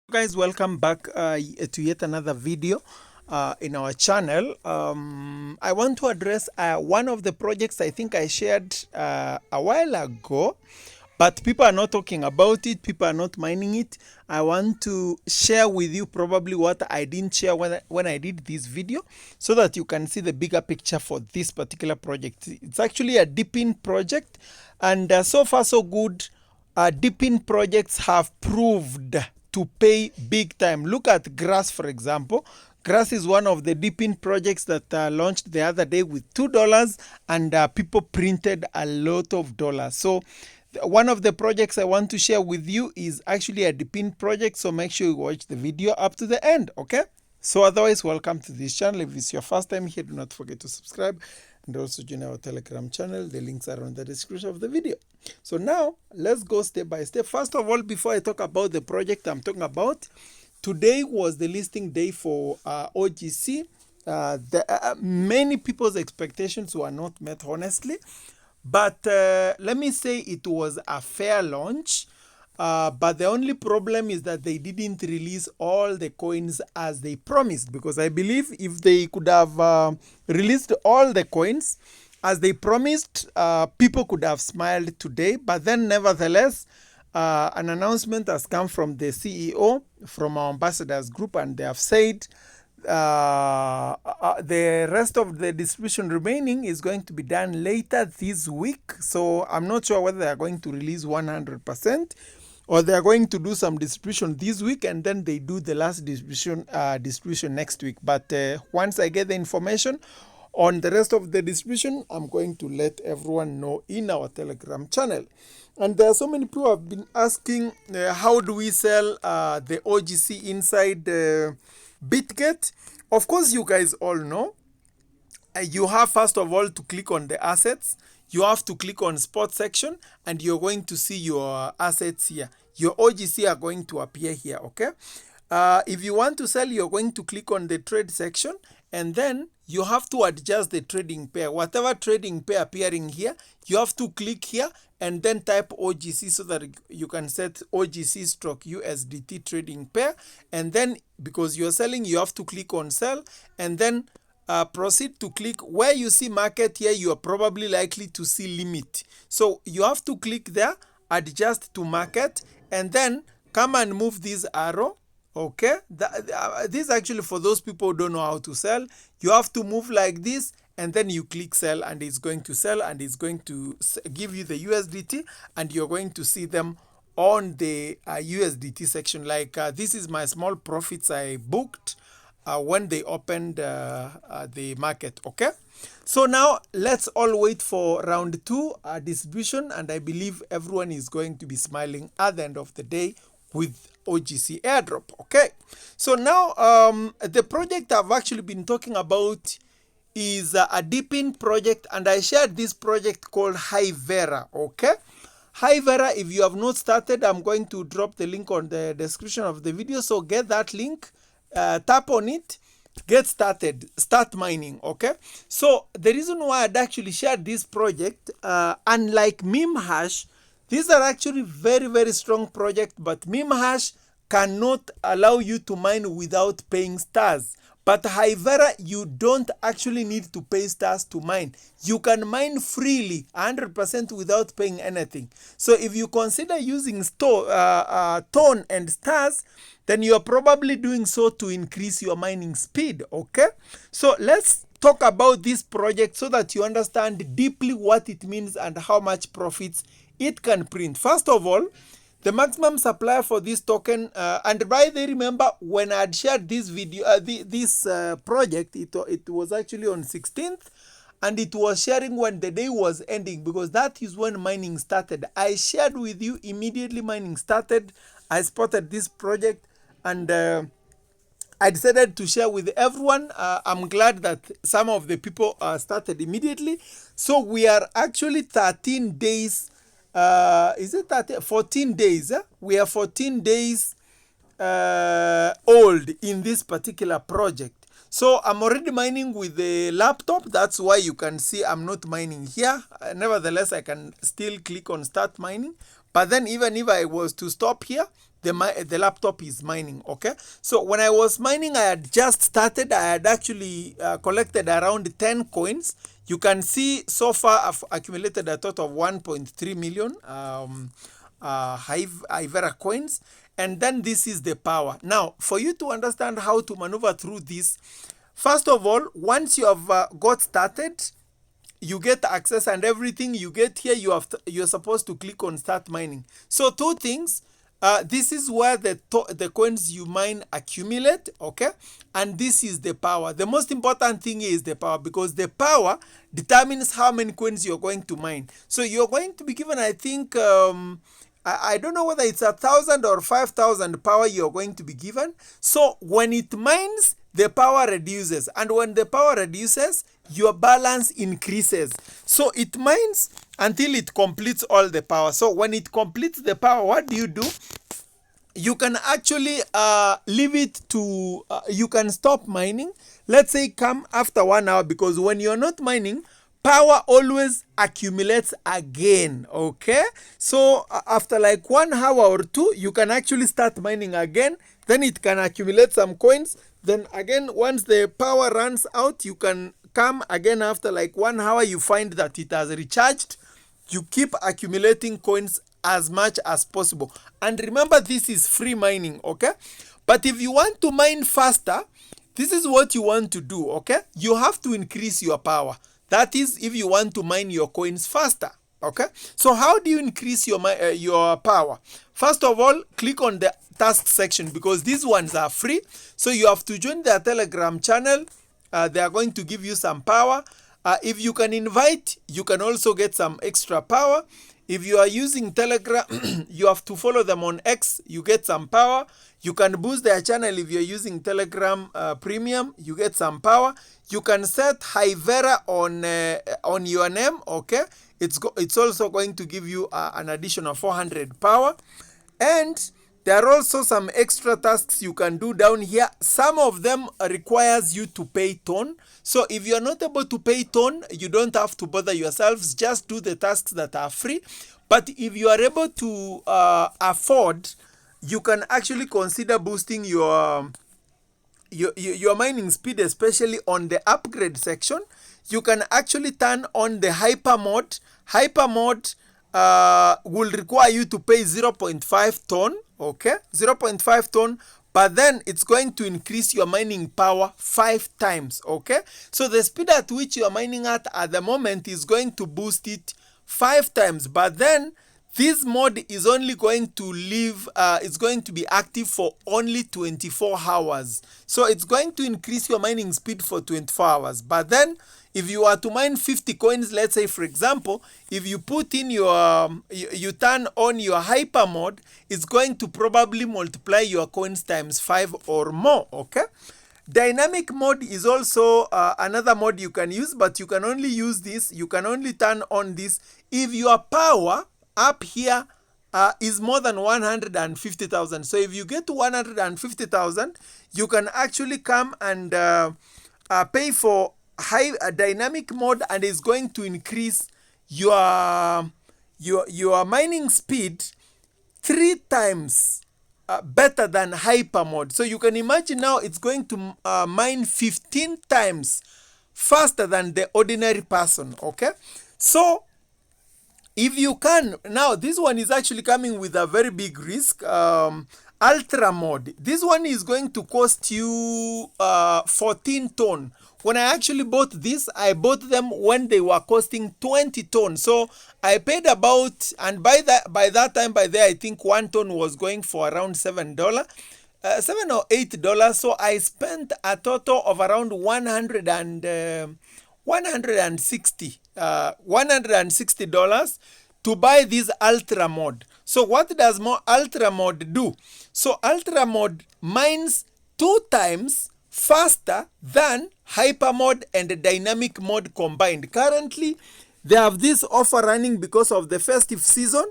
Guys, welcome back to yet another video in our channel. I want to address one of the projects I think I shared a while ago, but people are not talking about it, people are not mining it. I want to share with you probably what I didn't share when I did this video, so that you can see the bigger picture for this particular project. It's actually a Depin project, and so far so good. Depin projects have proved to pay big time. Look at Grass, for example. Grass is one of the Depin projects that launched the other day with $2, and people printed a lot of dollars. So one of the projects I want to share with you is actually a Depin project, so make sure you watch the video up to the end, okay? So otherwise, welcome to this channel. If it's your first time here, do not forget to subscribe and also join our Telegram channel. The links are on the description of the video. So now, let's go step by step. First of all, before I talk about the project I'm talking about, today was the listing day for OGC. Many people's expectations were not met, honestly. But let me say it was a fair launch. But the only problem is that they didn't release all the coins as they promised, because I believe if they could have released all the coins as they promised, people could have smiled today. But then nevertheless, an announcement has come from the CEO, from our ambassadors group, and they have said the rest of the distribution remaining is going to be done later this week. So I'm not sure whether they are going to release 100%. or they are going to do some distribution this week, and then they do the last distribution next week. But once I get the information on the rest of the distribution, I'm going to let everyone know in our Telegram channel. And there are so many people who have been asking, how do we sell the OGC inside BitGet? Of course, you guys all know. You have first of all to click on the assets. You have to click on spot section, and you're going to see your assets here. Your OGC are going to appear here, okay? If you want to sell, you're going to click on the trade section, and then you have to adjust the trading pair. Whatever trading pair appearing here, you have to click here and then type OGC so that you can set OGC stroke USDT trading pair. And then because you're selling, you have to click on sell, and then proceed to click where you see market. Here you are probably likely to see limit, so you have to click there, adjust to market, and then come and move this arrow, okay? This is actually for those people who don't know how to sell. You have to move like this, and then you click sell, and it's going to sell, and it's going to give you the USDT, and you're going to see them on the USDT section. Like this is my small profits I booked when they opened the market, okay? So now let's all wait for round 2 distribution, and I believe everyone is going to be smiling at the end of the day with OGC airdrop, okay? So now the project I've actually been talking about is a Depin project, and I shared this project called Hivera, okay? Hivera, if you have not started, I'm going to drop the link on the description of the video, so get that link. Tap on it, get started, start mining, okay? So the reason why I'd actually shared this project, unlike Memhash, these are actually very strong project, but Memhash cannot allow you to mine without paying stars. But Hivera, you don't actually need to pay stars to mine. You can mine freely, 100% without paying anything. So if you consider using Tone and stars, then you are probably doing so to increase your mining speed, okay? So let's talk about this project so that you understand deeply what it means and how much profits it can print. First of all, the maximum supply for this token, and by the way, remember when I had shared this video, this project, it was actually on 16th, and it was sharing when the day was ending, because that is when mining started. I shared with you immediately mining started. I spotted this project, and I decided to share with everyone. I'm glad that some of the people started immediately. So we are actually 13 days. Is it 14 days? We are 14 days old in this particular project. So I'm already mining with the laptop. That's why you can see I'm not mining here. Nevertheless, I can still click on start mining. But then even if I was to stop here, the laptop is mining. Okay, so when I was mining, I had just started. I had actually collected around 10 coins. You can see so far I've accumulated a total of 1.3 million Hivera coins. And then this is the power. Now, for you to understand how to maneuver through this, first of all, once you have got started, you get access and everything you get here, you're supposed to click on start mining. So two things. This is where the coins you mine accumulate, okay? And this is the power. The most important thing is the power, because the power determines how many coins you're going to mine. So you're going to be given, I think, I don't know whether it's 1,000 or 5,000 power you're going to be given. So when it mines, the power reduces. And when the power reduces, your balance increases. So it mines until it completes all the power. So when it completes the power, what do? You can actually leave it to, you can stop mining. Let's say come after 1 hour, because when you're not mining, power always accumulates again. Okay, so after like 1 hour or 2, you can actually start mining again. Then it can accumulate some coins. Then again, once the power runs out, you can come again after like 1 hour. You find that it has recharged. You keep accumulating coins as much as possible. And remember, this is free mining. Okay, but if you want to mine faster, this is what you want to do. Okay, you have to increase your power. That is, if you want to mine your coins faster. Okay, so how do you increase your power? First of all, click on the task section, because these ones are free. So you have to join their Telegram channel. They are going to give you some power. If you can invite, you can also get some extra power. If you are using Telegram, you have to follow them on X. You get some power. You can boost their channel if you're using Telegram Premium. You get some power. You can set Hivera on your name. Okay, it's also going to give you an additional 400 power. And there are also some extra tasks you can do down here. Some of them requires you to pay ton. So if you're not able to pay ton, you don't have to bother yourselves. Just do the tasks that are free. But if you are able to afford, you can actually consider boosting your mining speed, especially on the upgrade section. You can actually turn on the hyper mode. Hyper mode will require you to pay 0.5 ton. Okay, 0.5 ton, but then it's going to increase your mining power 5 times. Okay, so the speed at which you are mining at the moment is going to boost it 5 times, but then this mode is only going to live, it's going to be active for only 24 hours. So it's going to increase your mining speed for 24 hours. But then if you are to mine 50 coins, let's say for example, if you put in you turn on your hyper mode, it's going to probably multiply your coins times 5 or more. Okay. Dynamic mode is also another mode you can use, but you can only use this, you can only turn on this if your power up here is more than 150,000. So if you get to 150,000, you can actually come and pay for dynamic mode, and is going to increase your mining speed 3 times better than hyper mode. So you can imagine now it's going to mine 15 times faster than the ordinary person. Okay, so if you can, now this one is actually coming with a very big risk. Ultra mode, this one is going to cost you 14 ton. When I actually bought this, I bought them when they were costing 20 ton. So I paid about, and by that time, I think 1 ton was going for around $7, $7 or $8. So I spent a total of around $160 to buy this ultra mode. So what does more ultra mode do? So ultra mode mines 2 times faster than hyper mode and the dynamic mode combined. Currently they have this offer running because of the festive season.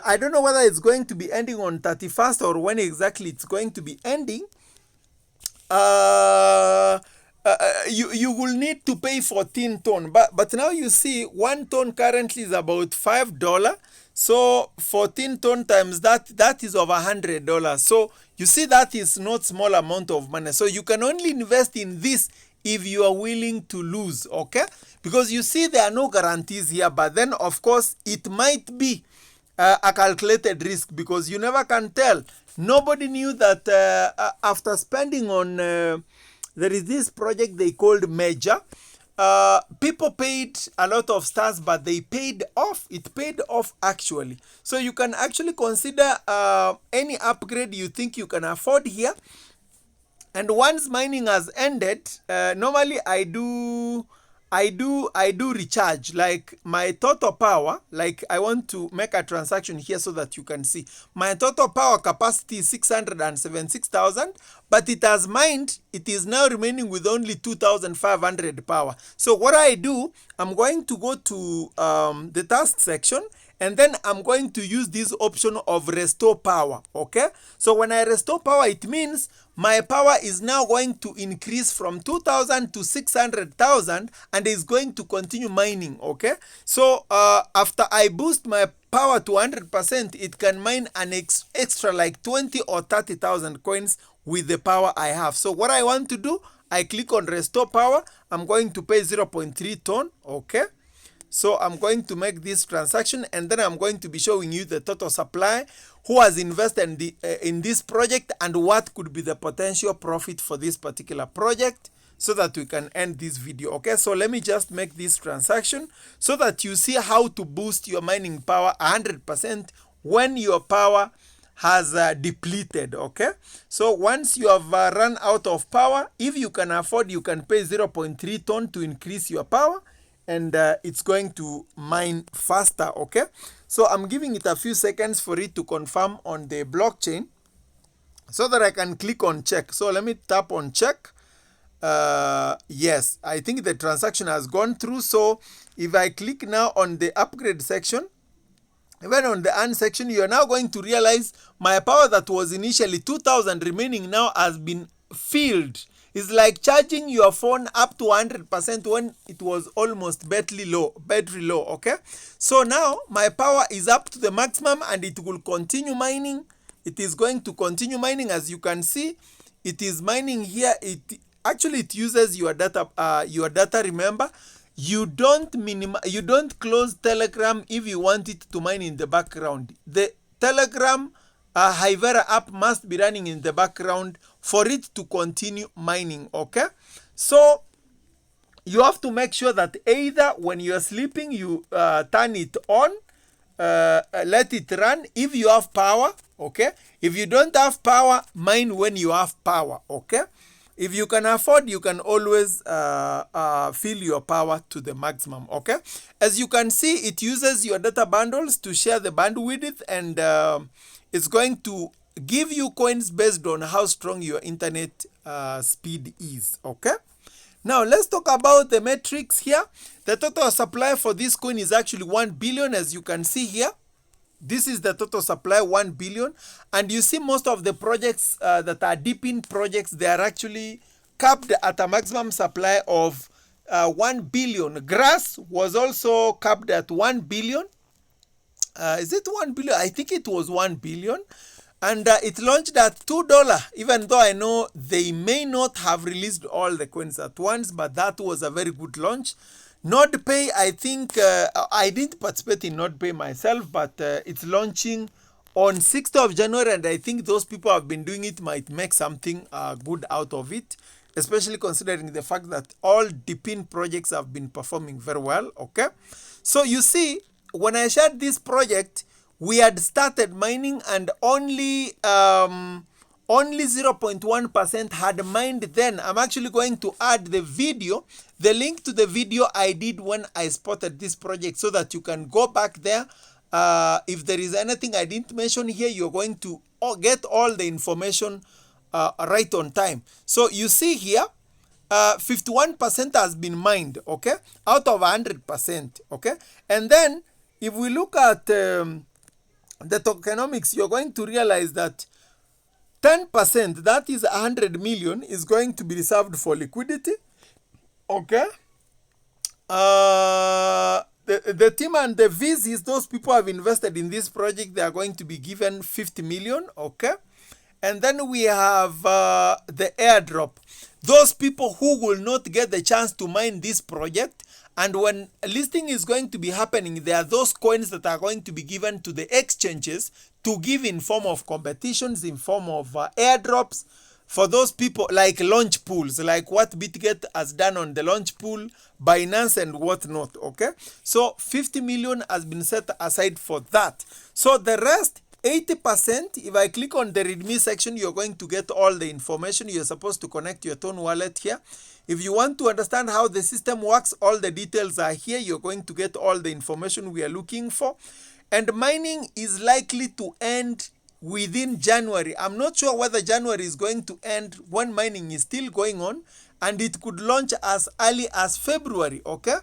I don't know whether it's going to be ending on 31st or when exactly it's going to be ending. You will need to pay 14 ton, but now you see 1 ton currently is about $5. So 14 ton times that is over $100. So you see that is not small amount of money. So you can only invest in this if you are willing to lose, okay? Because you see there are no guarantees here, but then of course it might be a calculated risk, because you never can tell. Nobody knew that after spending on there is this project they called Major. People paid a lot of stars, but they paid off. It paid off actually. So you can actually consider any upgrade you think you can afford here. And once mining has ended, normally I do recharge, like my total power. Like I want to make a transaction here so that you can see my total power capacity is 676,000, but it has mined, it is now remaining with only 2,500 power. So what I do, I'm going to go to the task section, and then I'm going to use this option of restore power, okay? So when I restore power, it means my power is now going to increase from 2,000 to 600,000, and is going to continue mining, okay? So after I boost my power to 100%, it can mine an extra like 20 or 30,000 coins with the power I have. So what I want to do, I click on restore power. I'm going to pay 0.3 ton, okay? So I'm going to make this transaction, and then I'm going to be showing you the total supply, who has invested in this project, and what could be the potential profit for this particular project, so that we can end this video. Okay, so let me just make this transaction so that you see how to boost your mining power 100% when your power has depleted. Okay, so once you have run out of power, if you can afford, you can pay 0.3 ton to increase your power, and it's going to mine faster. Okay, so I'm giving it a few seconds for it to confirm on the blockchain so that I can click on check. So let me tap on check. Yes, I think the transaction has gone through. So if I click now on the upgrade section, even on the earn section, you are now going to realize my power that was initially 2,000 remaining now has been filled. It's like charging your phone up to 100% when it was almost battery low, okay? So now my power is up to the maximum, and it will continue mining. It is going to continue mining. As you can see, it is mining here. It uses your data, remember. You don't close Telegram if you want it to mine in the background. The Telegram Hivera app must be running in the background for it to continue mining, okay? So you have to make sure that either when you're sleeping, you turn it on, let it run if you have power, okay? If you don't have power, mine when you have power, okay? If you can afford, you can always fill your power to the maximum, okay? As you can see, it uses your data bundles to share the bandwidth, and it's going to give you coins based on how strong your internet speed is, okay? Now, let's talk about the metrics here. The total supply for this coin is actually 1 billion, as you can see here. This is the total supply, 1 billion. And you see most of the projects that are Depin projects, they are actually capped at a maximum supply of 1 billion. Grass was also capped at 1 billion. Is it 1 billion? I think it was 1 billion. And it launched at $2, even though I know they may not have released all the coins at once, but that was a very good launch. NordPay, I think, I didn't participate in NordPay myself, but it's launching on 6th of January, and I think those people have been doing it might make something good out of it, especially considering the fact that all Depin projects have been performing very well, okay? So you see, when I shared this project, we had started mining, and only 0.1% had mined then. I'm actually going to add the video, the link to the video I did when I spotted this project, so that you can go back there. If there is anything I didn't mention here, you're going to get all the information right on time. So you see here, 51% has been mined, okay, out of 100%, okay? And then if we look at the tokenomics, you're going to realize that 10%, that is 100 million, is going to be reserved for liquidity, okay? The the team and the VCs, those people have invested in this project, they are going to be given 50 million, okay? And then we have the airdrop. Those people who will not get the chance to mine this project, and when listing is going to be happening, there are those coins that are going to be given to the exchanges to give in form of competitions, in form of airdrops for those people, like launch pools, like what BitGet has done on the launch pool, Binance and whatnot, okay? So 50 million has been set aside for that. So the rest, 80%, if I click on the readme section, you're going to get all the information. You're supposed to connect your Tone wallet here. If you want to understand how the system works, all the details are here. You're going to get all the information we are looking for. And mining is likely to end within January. I'm not sure whether January is going to end when mining is still going on, and it could launch as early as February, okay?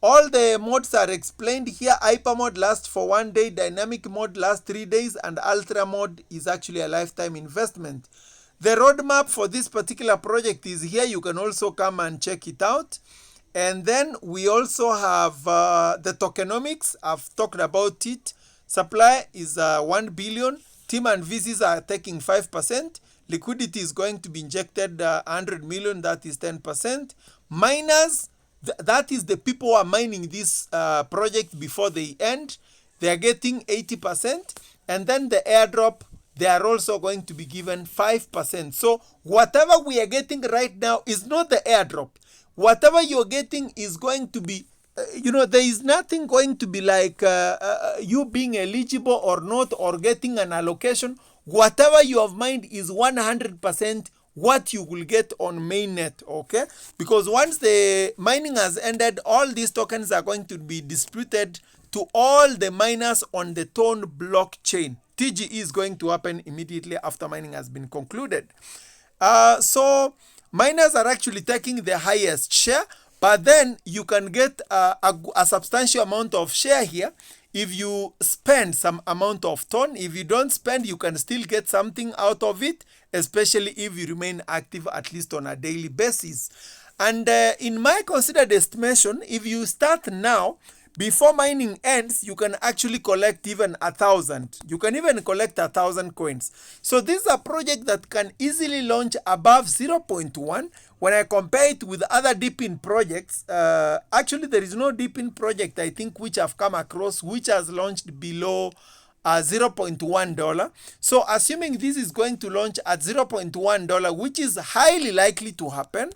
All the modes are explained here. Hyper mode lasts for 1 day, dynamic mode lasts 3 days, and ultra mode is actually a lifetime investment. The roadmap for this particular project is here. You can also come and check it out. And then we also have the tokenomics. I've talked about it. Supply is 1 billion. Team and VCs are taking 5%. Liquidity is going to be injected 100 million. That is 10%. Miners, that is the people who are mining this project before they end. They are getting 80%. And then the airdrop, they are also going to be given 5%. So whatever we are getting right now is not the airdrop. Whatever you're getting is going to be, there is nothing going to be like you being eligible or not, or getting an allocation. Whatever you have mined is 100% what you will get on mainnet, okay? Because once the mining has ended, all these tokens are going to be distributed to all the miners on the Tone blockchain. TGE is going to happen immediately after mining has been concluded. So miners are actually taking the highest share, but then you can get a substantial amount of share here if you spend some amount of Tone. If you don't spend, you can still get something out of it, especially if you remain active at least on a daily basis. And in my considered estimation, if you start now, before mining ends, you can actually collect even 1,000. You can even collect 1,000 coins. So this is a project that can easily launch above 0.1. When I compare it with other Depin projects, actually there is no Depin project, I think, which I've come across, which has launched below $0.1. So assuming this is going to launch at $0.1, which is highly likely to happen,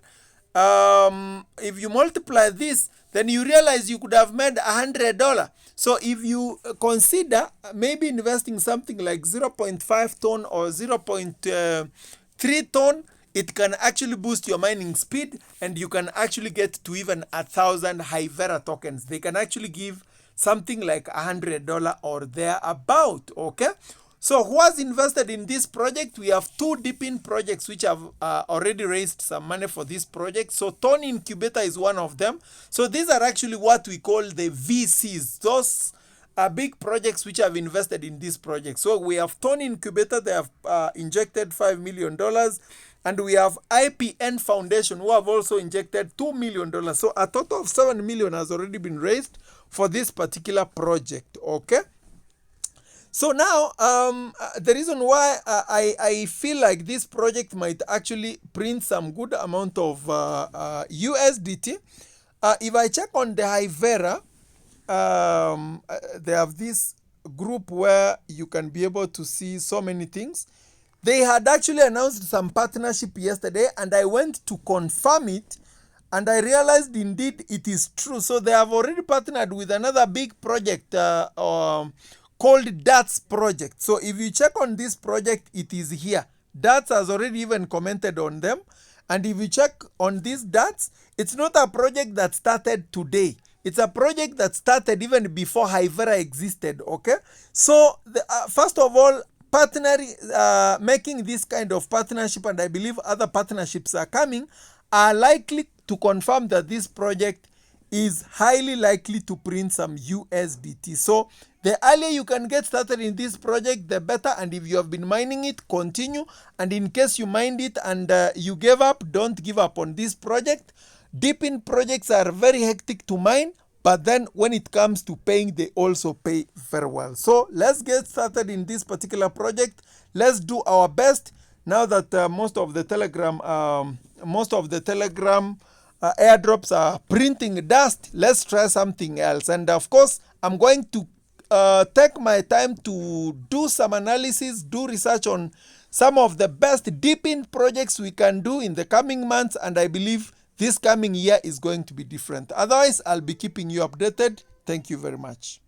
if you multiply this, then you realize you could have made $100. So if you consider maybe investing something like 0.5 Tone or 0.3 Tone, it can actually boost your mining speed, and you can actually get to even 1,000 Hivera tokens. They can actually give something like $100 or thereabout, okay? So who has invested in this project? We have 2 Depin projects which have already raised some money for this project. So Tone Incubator is one of them. So these are actually what we call the VCs. Those are big projects which have invested in this project. So we have Tone Incubator, they have injected $5 million. And we have IPN Foundation, who have also injected $2 million. So a total of $7 million has already been raised for this particular project, okay? So now, the reason why I feel like this project might actually print some good amount of USDT, if I check on the Hivera, they have this group where you can be able to see so many things. They had actually announced some partnership yesterday, and I went to confirm it, and I realized indeed it is true. So they have already partnered with another big project called DATS project. So if you check on this project, it is here. DATS has already even commented on them. And if you check on this DATS, it's not a project that started today. It's a project that started even before Hivera existed, okay? So first of all, making this kind of partnership, and I believe other partnerships are coming, are likely to confirm that this project is highly likely to print some USDT. So the earlier you can get started in this project, the better. And if you have been mining it, continue. And in case you mined it and you gave up, don't give up on this project. Depin projects are very hectic to mine, but then when it comes to paying, they also pay very well. So let's get started in this particular project. Let's do our best. Now that most of the Telegram airdrops are printing dust, let's try something else. And of course, I'm going to take my time to do some analysis, do research on some of the best Depin projects we can do in the coming months, and I believe this coming year is going to be different. Otherwise, I'll be keeping you updated. Thank you very much.